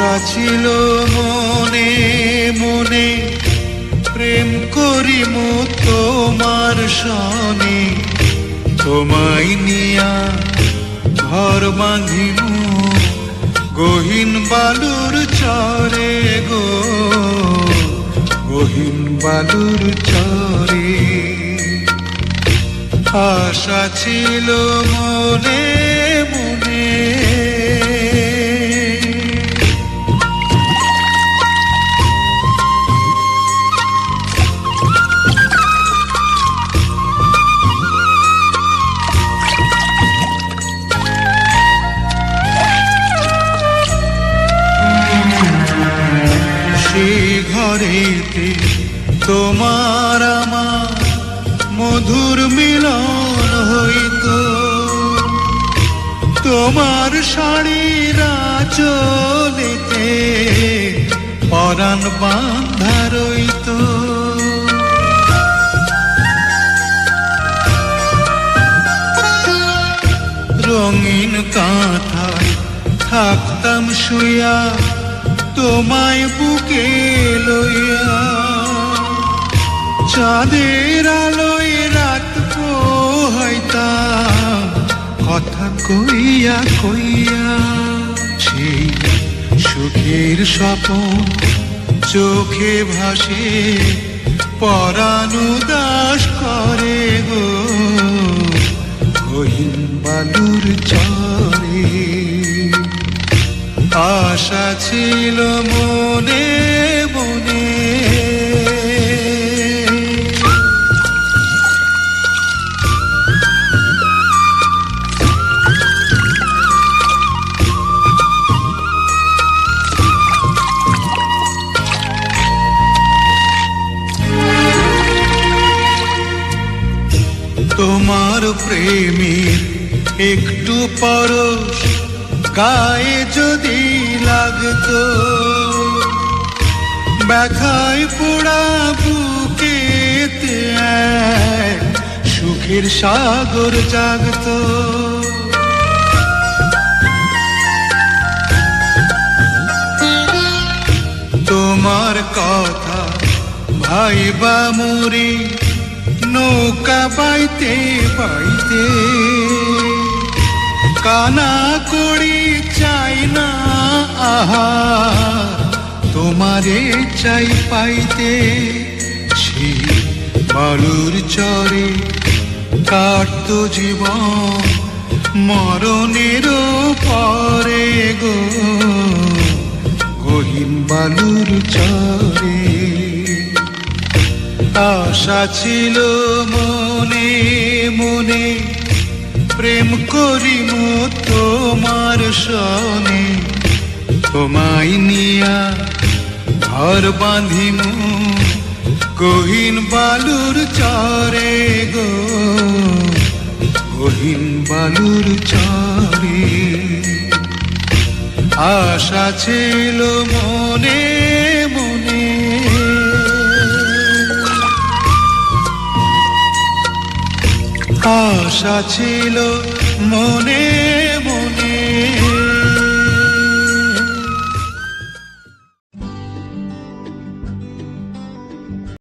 আশা ছিল মনে মনে প্রেম করিম তোমার সনে, তোমায় নিয়া ঘর বাঁধিম গহীন বালুর চরে গো, গহীন বালুর চরে। আশা ছিল মনে মনে। সেই ঘরেতে তোমার আমার মধুর মিলন হইতো, তোমার শাড়ির আঁচলেতে পরাণ বাঁধা রইতো। রঙিন কাঁথায় থাকতাম শুইয়া তোমায় বুকে লইয়া, চাঁদের আলোয় রাত পোহাইতাম কথা কইয়া কইয়া। সেই সুখের স্বপন চোখে ভাসে পরাণ উদাস করে গো, গহীন বালুর চরে। আশা ছিল মনে মনে। তোমার প্রেমের একটু পরশ গায়ে যদি লাগতো, ব্যথায় পোড়া বুকেতে সুখের সাগর জাগতো। তোমার কথা ভাইবা মরি নৌকা বাইতে বাইতে, কানা করি চাই না আহার তোমারে চাই পাইতে। সেই বালুর চরে কাটতো জীবন মরণের পরে গো, গহীন বালুর চরে। আশা ছিল মনে মনে প্রেম করিম তোমার সনে, তোমায় নিয়া ঘর বাঁধিম গহীন বালুর চরে গো, গহীন বালুর চরে। আশা ছিল মনে মনে। আশা ছিল মনে